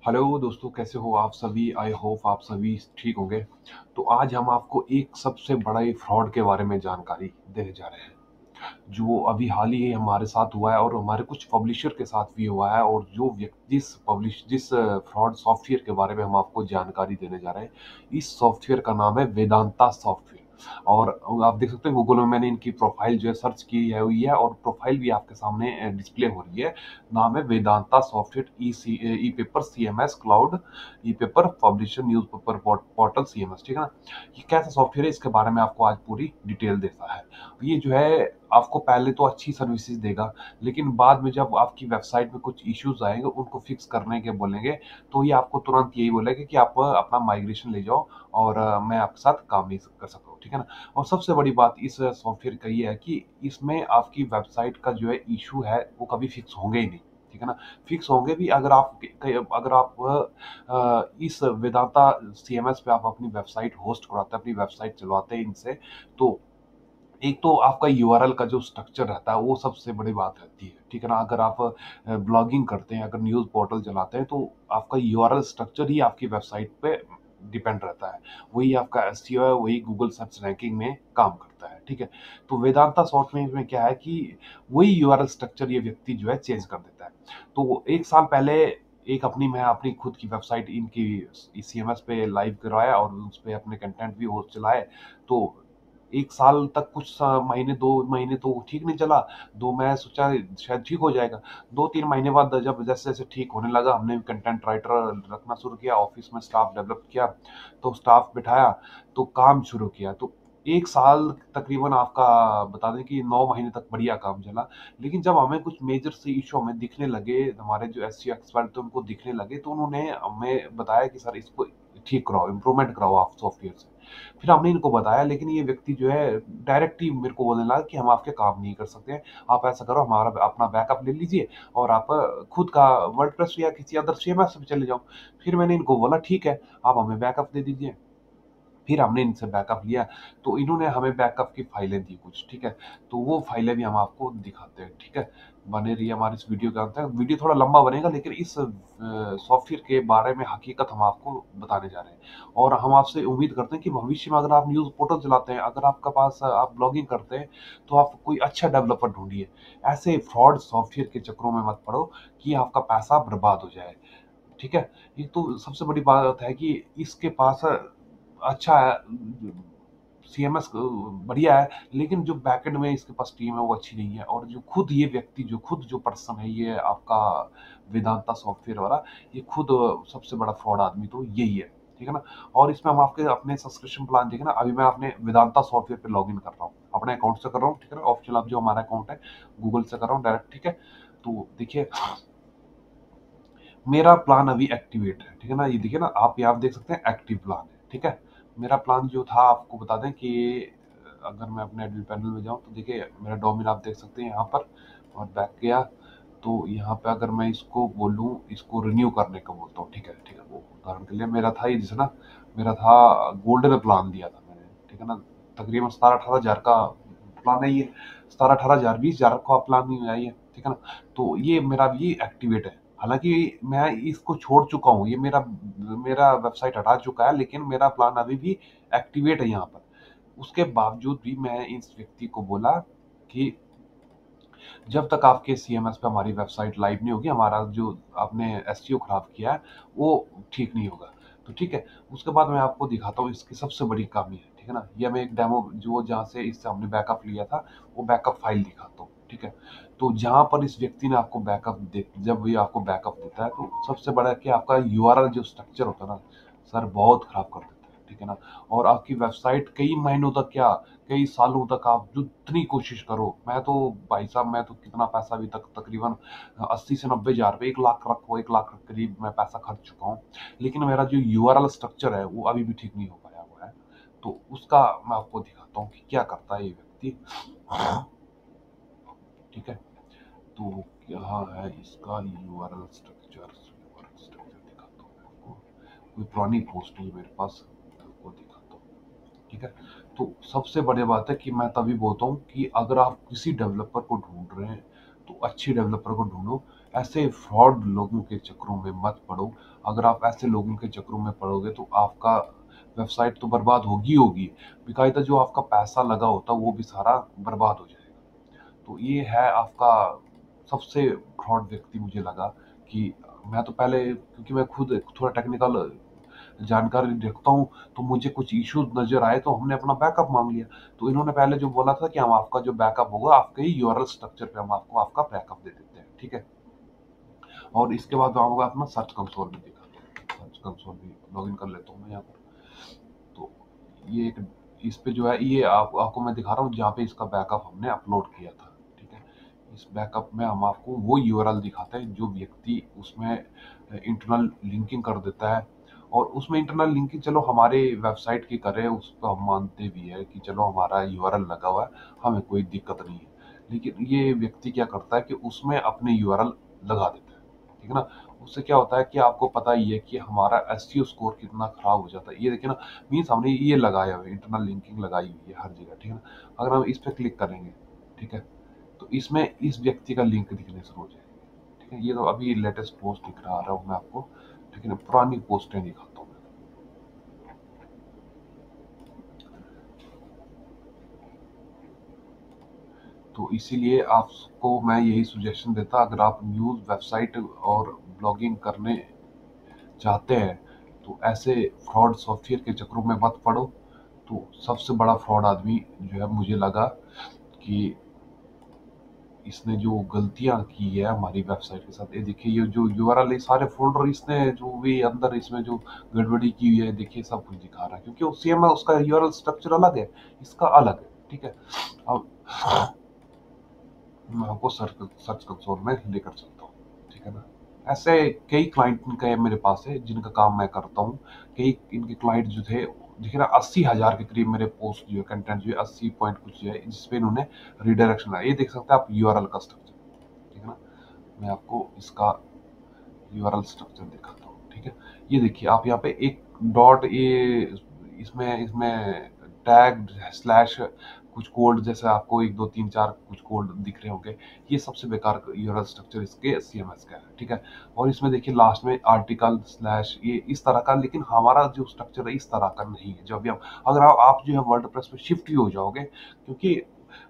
Hello दोस्तों, कैसे हो आप सभी? आई होप आप सभी ठीक होंगे। तो आज हम आपको एक सबसे बड़ा फ्रॉड के बारे में जानकारी देने जा रहे हैं, जो अभी हाल ही हमारे साथ हुआ है और हमारे कुछ पब्लिशर के साथ भी हुआ है। और जो व्यक्ति जिस फ्रॉड सॉफ्टवेयर के बारे में हम आपको जानकारी देने जा रहे हैं, इस सॉफ्टवेयर का नाम है वेदांता सॉफ्टवेयर। और आप देख सकते हैं गूगल में मैंने इनकी प्रोफाइल जो है सर्च की है हुई है, और प्रोफाइल भी आपके सामने डिस्प्ले हो रही है। नाम है Vedanta software e paper CMS cloud, e paper publisher news paper portal CMS, ठीक है ना। ये कैसा सॉफ्टवेयर है, इसके बारे में आपको आज पूरी डिटेल देता है। ये जो है आपको पहले तो अच्छी सर्विसेज देगा, लेकिन बाद में जब आपकी वेबसाइट में कुछ इश्यूज आएंगे उनको फिक्स करने के बोलेंगे, तो ये आपको तुरंत यही बोलेगा कि आप अपना माइग्रेशन ले जाओ, और मैं आपके साथ काम नहीं कर सकता हूँ, ठीक है ना। और सबसे बड़ी बात इस सॉफ्टवेयर का ये है कि इसमें आपकी वेबसाइट का जो है इशू है वो कभी फिक्स होंगे ही नहीं, ठीक है ना। फिक्स होंगे भी अगर आप इस वेदांता CMS पे आप अपनी वेबसाइट होस्ट कराते हैं, अपनी वेबसाइट चलवाते हैं इनसे, तो एक तो आपका यूआरएल का जो स्ट्रक्चर रहता है वो सबसे बड़ी बात रहती है, ठीक है ना। अगर आप ब्लॉगिंग करते हैं, अगर न्यूज़ पोर्टल चलाते हैं, तो आपका यूआरएल स्ट्रक्चर ही आपकी वेबसाइट पे डिपेंड रहता है। वही आपका एसईओ है, वही गूगल सर्च रैंकिंग में काम करता है, ठीक है। तो वेदांता सॉफ्टवेयर में क्या है कि वही यूआरएल स्ट्रक्चर ये व्यक्ति जो है चेंज कर देता है। तो 1 साल पहले मैं अपनी खुद की वेबसाइट इनकी CMS पे लाइव करवाया और उस पे अपने कंटेंट भी होस्ट चलाए। तो 1 साल तक कुछ महीने 2 महीने तो ठीक नहीं चला। दो मैं सोचा शायद ठीक हो जाएगा। 2-3 महीने बाद जब जैसे जैसे ठीक होने लगा, हमने कंटेंट राइटर रखना शुरू किया, ऑफिस में स्टाफ डेवलप किया, तो स्टाफ बिठाया, तो काम शुरू किया। तो 1 साल तकरीबन आपका बता दें कि 9 महीने तक बढ़िया काम चला। लेकिन जब हमें कुछ मेजर से इशू हमें दिखने लगे, हमारे जो SEO एक्सपर्ट थे उनको दिखने लगे, तो उन्होंने हमें बताया कि सर इसको ठीक कराओ, इम्प्रूवमेंट कराओ आप सॉफ्टवेयर से। फिर हमने इनको बताया, लेकिन ये व्यक्ति जो है डायरेक्ट ही मेरे को बोलने लगा कि हम आपके काम नहीं कर सकते हैं। आप ऐसा करो, हमारा अपना बैकअप ले लीजिए, और आप खुद का वर्डप्रेस या किसी अदर CMS पे चले जाओ। फिर मैंने इनको बोला ठीक है, आप हमें बैकअप दे दीजिए। फिर हमने इनसे बैकअप लिया, तो इन्होंने हमें बैकअप की फाइलें दी कुछ, ठीक है। तो वो फाइलें भी हम आपको दिखाते हैं, ठीक है। बने रहिए हमारी इस वीडियो के अंत तक। वीडियो थोड़ा लंबा बनेगा, लेकिन इस सॉफ्टवेयर के बारे में हकीकत हम आपको बताने जा रहे हैं। और हम आपसे उम्मीद करते हैं कि भविष्य में अगर आप न्यूज़ पोर्टल चलाते हैं, अगर आपका पास आप ब्लॉगिंग करते हैं, तो आप कोई अच्छा डेवलपर ढूंढिए। ऐसे फ्रॉड सॉफ्टवेयर के चक्करों में मत पड़ो कि आपका पैसा बर्बाद हो जाए, ठीक है। ये तो सबसे बड़ी बात है कि इसके पास अच्छा है, CMS बढ़िया है, लेकिन जो बैकएंड में इसके पास टीम है वो अच्छी नहीं है। और जो खुद ये व्यक्ति जो पर्सन है, ये आपका वेदांता सॉफ्टवेयर वाला, ये खुद सबसे बड़ा फ्रॉड आदमी तो यही है, ठीक है ना। और इसमें हम आपके अपने सब्सक्रिप्शन प्लान देखें ना, अभी मैं अपने वेदांता सॉफ्टवेयर पे लॉगिन कर रहा हूँ, अपने अकाउंट से कर रहा हूँ, ठीक है ना। ऑफिशियल अब जो हमारा अकाउंट है गूगल से कर रहा हूँ डायरेक्ट, ठीक है। तो देखिए, मेरा प्लान अभी एक्टिवेट है, ठीक है ना। ये देखिए ना, आप यहाँ देख सकते हैं एक्टिव प्लान है, ठीक है। मेरा प्लान जो था, आपको बता दें कि अगर मैं अपने एडमिन पैनल में जाऊँ, तो देखिए मेरा डोमेन आप देख सकते हैं यहाँ पर, और बैक गया, तो यहाँ पे अगर मैं इसको बोलूँ, इसको रिन्यू करने का बोलता हूँ, ठीक है, ठीक है। वो उदाहरण के लिए मेरा था ये, जैसे ना मेरा था गोल्डन प्लान दिया था मैंने, ठीक है ना। तकरीबन 17-18 हज़ार का प्लान है ये, 17-18 हज़ार 20 हज़ार का प्लान नहीं है ये, ठीक है ना। तो ये मेरा भी एक्टिवेट है। हालांकि मैं इसको छोड़ चुका हूँ, ये मेरा मेरा वेबसाइट हटा चुका है, लेकिन मेरा प्लान अभी भी एक्टिवेट है यहाँ पर। उसके बावजूद भी मैं इस व्यक्ति को बोला कि जब तक आपके CMS पे हमारी वेबसाइट लाइव नहीं होगी, हमारा जो आपने SEO खराब किया है वो ठीक नहीं होगा। तो ठीक है, उसके बाद मैं आपको दिखाता हूँ इसकी सबसे बड़ी खामी है, ठीक है ना। ये मैं एक डेमो जो जहाँ से इससे हमने बैकअप लिया था, वो बैकअप फाइल दिखाता हूँ, ठीक है। तो जहाँ पर इस व्यक्ति ने आपको बैकअप दे जब ये आपको बैकअप देता है, तो सबसे बड़ा है कि आपका यूआरएल जो स्ट्रक्चर होता है ना सर, बहुत खराब कर देता है, ठीक है ना। और आपकी वेबसाइट कई महीनों तक क्या, कई सालों तक आप जितनी कोशिश करो, मैं तो भाई साहब, मैं तो कितना पैसा अभी तक तकरीबन 80 से 90 हज़ार रुपये, 1 लाख रखो, 1 लाख के करीब मैं पैसा खर्च चुका हूँ। लेकिन मेरा जो यूआरएल स्ट्रक्चर है वो अभी भी ठीक नहीं हो पाया हुआ है। तो उसका मैं आपको दिखाता हूँ कि क्या करता है ये व्यक्ति, ठीक है। तो क्या है इसका यूआरएल स्ट्रक्चर, दिखाता हूँ मैं आपको। कोई पुरानी पोस्ट है मेरे पास, आपको दिखाता हूँ, ठीक है। तो सबसे बड़ी बात है कि मैं तभी बोलता हूँ कि अगर आप किसी डेवलपर को ढूंढ रहे हैं, तो अच्छी डेवलपर को ढूंढो, ऐसे फ्रॉड लोगों के चक्करों में मत पड़ो। अगर आप ऐसे लोगों के चक्करों में पड़ोगे तो आपका वेबसाइट तो बर्बाद होगी होगी, बेकायदा जो आपका पैसा लगा होता वो भी सारा बर्बाद हो जाएगा। तो ये है आपका सबसे फ्रॉड व्यक्ति मुझे लगा कि मैं तो पहले, क्योंकि मैं खुद थोड़ा टेक्निकल जानकारी रखता हूँ, तो मुझे कुछ इश्यूज नजर आए तो हमने अपना बैकअप मांग लिया। तो इन्होंने पहले जो बोला था कि हम आपका जो बैकअप होगा आपके ही यूआरएल स्ट्रक्चर पे हम आपको आपका बैकअप दे देते हैं, ठीक है। और इसके बाद हम अपना सर्च कंसोल भी दिखाते हैं, सर्च कंसोल भी लॉगिन कर लेता हूँ मैं यहाँ पर। तो ये एक, इस पे जो है ये आपको मैं दिखा रहा हूँ जहाँ पे इसका बैकअप हमने अपलोड किया था, ठीक है। इस बैकअप में हम आपको वो यूआरएल दिखाते हैं जो व्यक्ति उसमें इंटरनल लिंकिंग कर देता है। और उसमें इंटरनल लिंकिंग चलो हमारे वेबसाइट की करे, उसको हम मानते भी है कि चलो हमारा यूआरएल लगा हुआ है, हमें कोई दिक्कत नहीं है। लेकिन ये व्यक्ति क्या करता है कि उसमें अपने यूआरएल लगा देता है, ठीक है ना। उससे क्या होता है कि आपको पता ही है कि हमारा एसईओ स्कोर कितना खराब हो जाता है। ये देखिए ना, मीन्स हमने ये लगाया हुआ है, इंटरनल लिंकिंग लगाई हुई है हर जगह, ठीक है ना। अगर हम इस पे क्लिक करेंगे, ठीक है, तो इसमें इस व्यक्ति का लिंक दिखने शुरू हो जाएगा, ठीक है। ये तो अभी लेटेस्ट पोस्ट दिख रहा हूँ मैं आपको, ठीक है ना, पुरानी पोस्टें दिखाता हूँ मैं। तो इसीलिए आपको मैं यही सजेशन देता, अगर आप न्यूज़ वेबसाइट और ब्लॉगिंग करने चाहते हैं तो ऐसे फ्रॉड सॉफ्टवेयर के चक्करों में मत पड़ो। तो सबसे बड़ा फ्रॉड आदमी जो है मुझे लगा कि इसने जो गलतियां की है हमारी वेबसाइट के साथ, ये देखिए ये जो यूआरएल है सारे फोल्डर इसने जो भी अंदर इसमें जो गड़बड़ी की हुई है, देखिए सब कुछ दिखा रहा है, क्योंकि सेम है, उसका यूआरएल स्ट्रक्चर अलग है, इसका अलग है, ठीक है। अब मैं आपको सर्च सर्च कंसोल में लेकर चलता हूँ, ठीक है ना। ऐसे कई क्लाइंट का मेरे पास है जिनका काम मैं करता हूँ। कई इनके क्लाइंट जो थे, देखिए ना, 80,000 के करीब मेरे पोस्ट जो है, कंटेंट जो है 80 पॉइंट कुछ जो है जिसपे इन्होंने रिडायरेक्शन लाया। ये देख सकते हैं आप यूआरएल का स्ट्रक्चर, ठीक है ना। मैं आपको इसका यूआरएल स्ट्रक्चर दिखाता हूँ, ठीक है। ये देखिए आप यहाँ पे एक डॉट, ये इसमें इसमें टैग स्लैश कुछ कोड, जैसे आपको 1 2 3 4 कुछ कोड दिख रहे होंगे, ये सबसे बेकार यूआरएल स्ट्रक्चर इसके सीएमएस का है, ठीक है। और इसमें देखिए लास्ट में आर्टिकल स्लैश, ये इस तरह का, लेकिन हमारा जो स्ट्रक्चर है इस तरह का नहीं है। जब भी हम, अगर आप जो है वर्डप्रेस पे शिफ्ट ही हो जाओगे, क्योंकि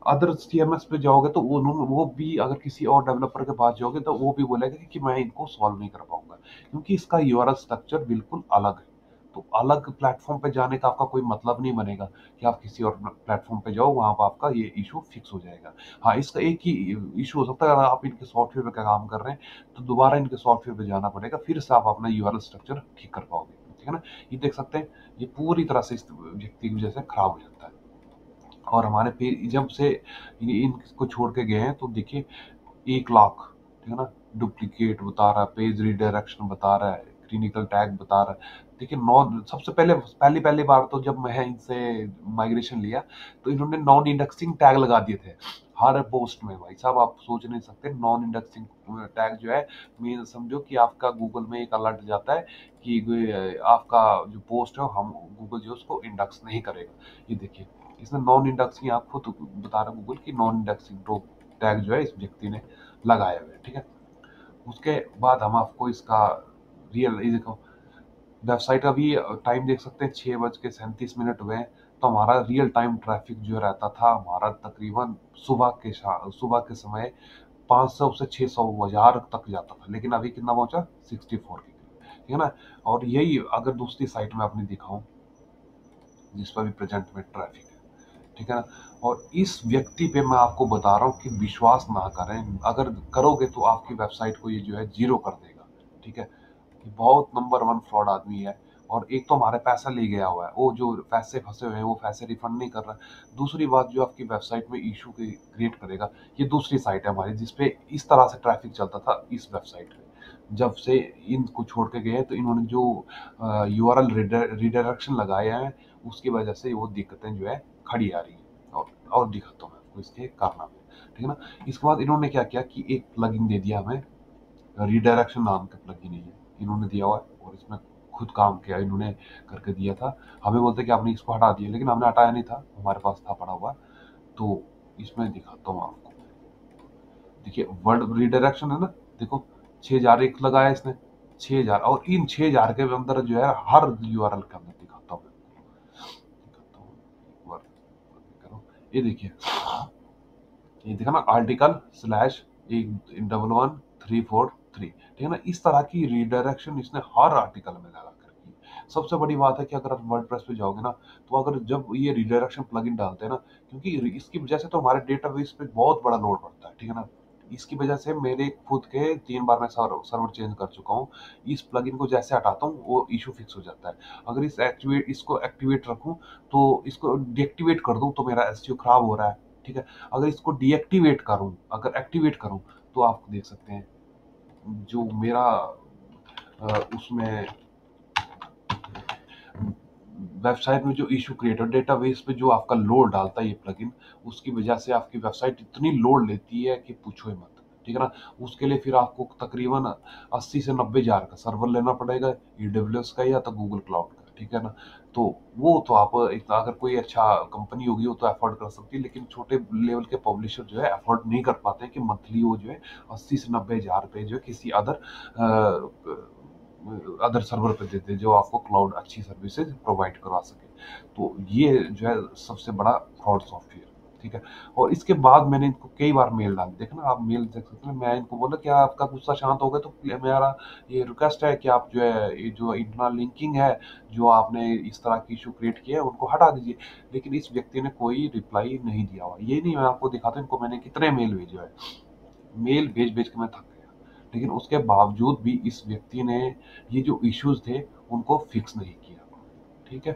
अदर सीएमएस पे जाओगे तो वो भी, अगर किसी और डेवलपर के पास जाओगे तो वो भी बोलेगा कि मैं इनको सॉल्व नहीं कर पाऊंगा, क्योंकि इसका यूआरएल स्ट्रक्चर बिल्कुल अलग है। तो अलग प्लेटफॉर्म पे जाने का आपका कोई मतलब नहीं बनेगा कि आप किसी और प्लेटफॉर्म पे जाओ, वहां पर आपका ये इशू फिक्स हो जाएगा। हाँ, इसका एक ही इशू हो सकता है, अगर आप इनके सॉफ्टवेयर पे काम कर रहे हैं तो दोबारा इनके सॉफ्टवेयर पे जाना पड़ेगा, फिर से आप अपना यूआरएल स्ट्रक्चर ठीक कर पाओगे, ठीक है ना। ये देख सकते हैं, ये पूरी तरह से इस व्यक्ति की वजह से खराब हो जाता है। और हमारे पेज जब से इनको छोड़ के गए हैं तो देखिए 1 लाख, ठीक है ना, डुप्लीकेट बता रहा है, पेज रिडायरेक्शन बता रहा है, क्लिनिकल टैग बता रहा है। देखिए नॉन, सबसे पहले पहली पहली बार तो जब मैं इनसे माइग्रेशन लिया तो इन्होंने नॉन इंडेक्सिंग टैग लगा दिए थे हर पोस्ट में। भाई साहब आप सोच नहीं सकते, नॉन इंडेक्सिंग टैग जो है, मीन समझो कि आपका गूगल में एक अलर्ट जाता है कि आपका जो पोस्ट है हम गूगल जो है उसको इंडेक्स नहीं करेगा। ये देखिए इसने नॉन इंडेक्सिंग, आप खुद बता रहा गूगल की नॉन इंडेक्सिंग टैग जो है इस व्यक्ति ने लगाए हुए, ठीक है। उसके बाद हम आपको इसका रियल, ये देखो वेबसाइट, अभी टाइम देख सकते हैं 6:37 हुए हैं। तो हमारा रियल टाइम ट्रैफिक जो रहता था हमारा तकरीबन सुबह के समय 500 से 600 हजार तक जाता था, लेकिन अभी कितना पहुंचा, 64 के करीब, ठीक है ना। और यही अगर दूसरी साइट में अपनी दिखाऊं जिस पर भी प्रेजेंट में ट्रैफिक है, ठीक है ना। और इस व्यक्ति पे मैं आपको बता रहा हूँ कि विश्वास ना करें, अगर करोगे तो आपकी वेबसाइट को ये जो है जीरो कर देगा, ठीक है। ये बहुत नंबर 1 फ्रॉड आदमी है। और एक तो हमारे पैसा ले गया हुआ है, वो जो पैसे फंसे हुए हैं वो पैसे रिफंड नहीं कर रहा है। दूसरी बात, जो आपकी वेबसाइट में इशू क्रिएट करेगा, ये दूसरी साइट है हमारी जिसपे इस तरह से ट्रैफिक चलता था इस वेबसाइट पे। जब से इनको छोड़ के गए हैं तो इन्होंने जो यूआरएल रिडायरेक्शन लगाए हैं उसकी वजह से वो दिक्कतें जो है खड़ी आ रही है। और दिखाता हूँ मैं आपको इसके कारनामे, ठीक है ना। इसके बाद इन्होंने क्या किया कि एक प्लगइन दे दिया हमें, रिडायरेक्शन नाम का प्लगइन है ये, इन्होंने दिया हुआ है। और इसमें खुद काम किया इन्होंने, करके दिया था। हमें बोलते कि आपने इसको हटा दिया, लेकिन हमने हटाया नहीं था, हमारे पास था पड़ा हुआ। तो इसमें दिखाता हूँ आपको, देखिए वर्ड रिडायरेक्शन है ना, देखो 6000 एक लगाया इसने, 6000, और इन 6000 के अंदर जो है हर यूआरएल के अंदर दिखाता हूँ, दिखाता हूँ एक बार, करो ये देखिए, ये देखा ना, आर्टिकल स्लैश 111343, ठीक है ना, इस तरह की रीडायरेक्शन इसने हर आर्टिकल में लगा कर की। सबसे बड़ी बात है कि अगर आप वर्डप्रेस पे जाओगे ना, तो अगर जब ये रीडायरेक्शन प्लगइन डालते हैं ना, क्योंकि इसकी वजह से तो हमारे डेटाबेस पे बहुत बड़ा लोड पड़ता है, ठीक है ना, इसकी वजह से मेरे खुद के 3 बार मैं सर्वर चेंज कर चुका हूँ। इस प्लगइन को जैसे हटाता हूँ वो इशू फिक्स हो जाता है। अगर इसको एक्टिवेट रखूँ, तो इसको डीएक्टिवेट कर दूँ तो मेरा एसईओ खराब हो रहा है, ठीक है। अगर इसको डीएक्टिवेट करूं, अगर एक्टिवेट करूं, तो आप देख सकते हैं जो मेरा उसमें वेबसाइट में जो इशू क्रिएट हो, डेटाबेस पे जो आपका लोड डालता है ये प्लगइन, उसकी वजह से आपकी वेबसाइट इतनी लोड लेती है कि पूछो ही मत, ठीक है ना। उसके लिए फिर आपको तकरीबन 80 से 90 हजार का सर्वर लेना पड़ेगा, ईडब्ल्यूएस का या तो गूगल क्लाउड का, ठीक है ना। तो वो तो आप अगर कोई अच्छा कंपनी होगी वो तो अफोर्ड कर सकती है, लेकिन छोटे लेवल के पब्लिशर जो है अफोर्ड नहीं कर पाते हैं कि मंथली वो जो है 80 से 90 हजार रुपए जो है किसी अदर सर्वर पे देते हैं जो आपको क्लाउड अच्छी सर्विसेज प्रोवाइड करवा सके। तो ये जो है सबसे बड़ा फ्रॉड सॉफ्टवेयर, ठीक है। और इसके बाद मैंने इनको कई बार मेल डाली, देखना आप मेल देख सकते हैं, मैं इनको बोला क्या आपका गुस्सा शांत हो गया, तो मेरा ये रिक्वेस्ट है कि आप जो है ये जो इंटरनल लिंकिंग है जो आपने इस तरह की इशू क्रिएट किया है उनको हटा दीजिए। लेकिन इस व्यक्ति ने कोई रिप्लाई नहीं दिया हुआ। ये नहीं, मैं आपको दिखाता हूँ इनको मैंने कितने मेल भेजे है, मेल भेज भेज के मैं थक गया, लेकिन उसके बावजूद भी इस व्यक्ति ने ये जो इश्यूज थे उनको फिक्स नहीं किया, ठीक है।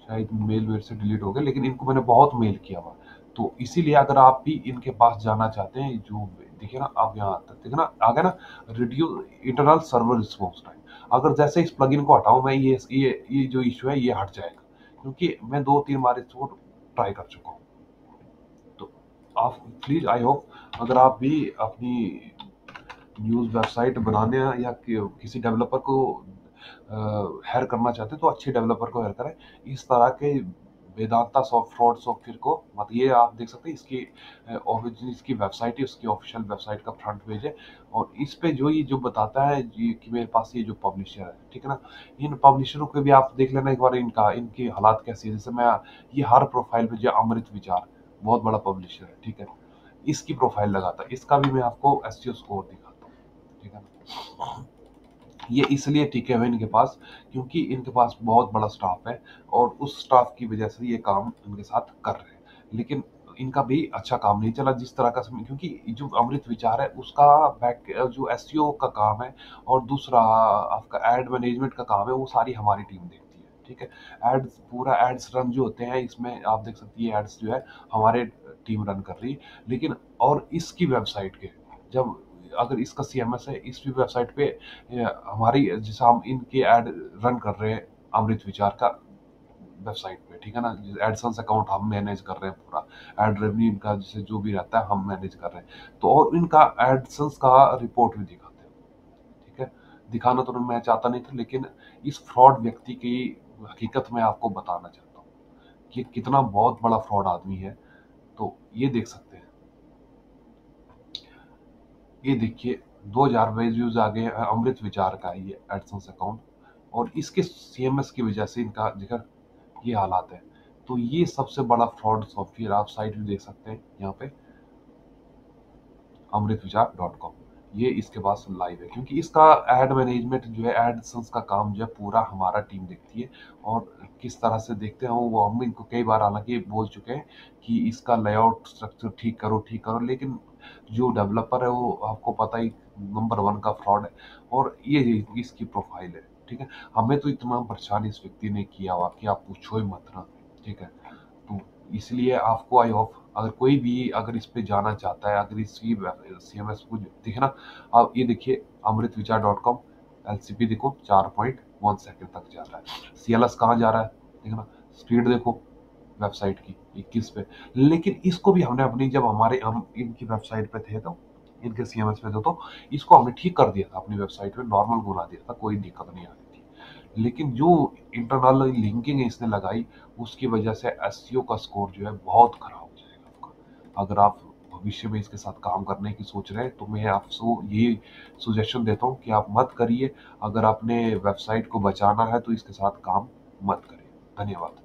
शायद मेल मेरे से डिलीट हो गया, लेकिन इनको मैंने बहुत मेल किया हुआ। तो इसीलिए अगर आप भी इनके पास जाना चाहते हैं, जो देखिए ना आप यहाँ तक देखिए ना आ गया ना, reduce internal server response time, अगर जैसे इस प्लगइन को हटाऊं मैं, ये जो इशू है ये हट जाएगा, क्योंकि मैं 2-3 बार इसको ट्राई कर चुका हूँ। तो आप प्लीज, आई होप अगर आप भी अपनी न्यूज़ वेबसाइट बनाने या किसी डेवलपर को हायर करना चाहते हैं तो अच्छे डेवलपर को हायर करें। इस तरह के वेदांता फ्रॉड सॉफ्टवेयर को मत, ये आप देख सकते हैं इसकी ओरिजिन, इसकी वेबसाइट है, उसकी ऑफिशियल वेबसाइट का फ्रंट पेज है, और इस पे जो ये जो बताता है जी कि मेरे पास ये जो पब्लिशर है, ठीक है ना, इन पब्लिशरों के भी आप देख लेना एक बार, इनका इनकी हालात कैसी है। जैसे मैं ये हर प्रोफाइल पे जो अमृत विचार बहुत बड़ा पब्लिशर है, ठीक है, इसकी प्रोफाइल लगाता है, इसका भी मैं आपको एसईओ स्कोर दिखाता हूँ, ठीक है ना। ये इसलिए टिके हुए इनके पास क्योंकि इनके पास बहुत बड़ा स्टाफ है, और उस स्टाफ की वजह से ये काम इनके साथ कर रहे हैं। लेकिन इनका भी अच्छा काम नहीं चला जिस तरह का क्योंकि जो अमृत विचार है उसका बैक जो एसईओ का काम है, और दूसरा आपका एड मैनेजमेंट का काम है, वो सारी हमारी टीम देखती है, ठीक है। एड्स पूरा एड्स रन जो होते हैं इसमें आप देख सकती है, एड्स जो है हमारे टीम रन कर रही है। लेकिन और इसकी वेबसाइट के जब अगर इसका सीएमएस है, इस वेबसाइट पे हमारी जैसे हम इनके ऐड रन कर रहे हैं अमृत विचार का वेबसाइट पे, ठीक है ना, एडसेंस अकाउंट हम मैनेज कर रहे हैं, पूरा एड रेवेन्यू इनका जैसे जो भी रहता है हम मैनेज कर रहे हैं, तो और इनका एडसेंस का रिपोर्ट भी दिखाते हैं, ठीक है। दिखाना तो मैं चाहता नहीं था, लेकिन इस फ्रॉड व्यक्ति की हकीकत मैं आपको बताना चाहता हूँ कि कितना बहुत बड़ा फ्रॉड आदमी है। तो ये देख सकते हैं, ये देखिए 2000 व्यूज आ गए अमृत विचार का ये एडसेंस अकाउंट, और इसके सीएमएस की वजह से इनका जिक्र ये हालात है। तो ये सबसे बड़ा फ्रॉड सॉफ्टवेयर, आप साइट भी देख सकते हैं यहाँ पे amritvichar.com, ये इसके पास लाइव है, क्योंकि इसका एड मैनेजमेंट जो है एडसेंस का काम जो है पूरा हमारा टीम देखती है। और किस तरह से देखते हैं वो हम इनको कई बार हालांकि बोल चुके हैं कि इसका लेआउट स्ट्रक्चर ठीक करो, लेकिन जो डेवलपर है वो आपको पता ही नंबर 1 का फ्रॉड है। और ये इसकी प्रोफाइल है, ठीक है। हमें तो इतना परेशान इस व्यक्ति ने किया हुआ कि आप पूछो ही मत ना, ठीक है। तो इसलिए आपको आई होप अगर कोई भी अगर इस पे जाना चाहता है, अगर इसकी सीएमएस को देखे ना, आप ये देखिए amritvichar.com एलसीपी देखो 4.1 सेकंड तक जा रहा है, सीएलएस कहाँ जा रहा है, देखो ना, स्पीड देखो वेबसाइट की 21 पे। लेकिन इसको भी हमने अपनी जब हम इनकी वेबसाइट पे थे तो इनके सीएमएस पे थे तो इसको हमने ठीक कर दिया था, अपनी वेबसाइट पे नॉर्मल बना दिया था, कोई दिक्कत नहीं आ रही थी। लेकिन जो इंटरनल लिंकिंग इसने लगाई उसकी वजह से एसईओ का स्कोर जो है बहुत खराब हो जाएगा आपका, अगर आप भविष्य में इसके साथ काम करने की सोच रहे हैं, तो मैं आपको ये सजेशन देता हूँ कि आप मत करिए। अगर आपने वेबसाइट को बचाना है, तो इसके साथ काम मत करिए। धन्यवाद।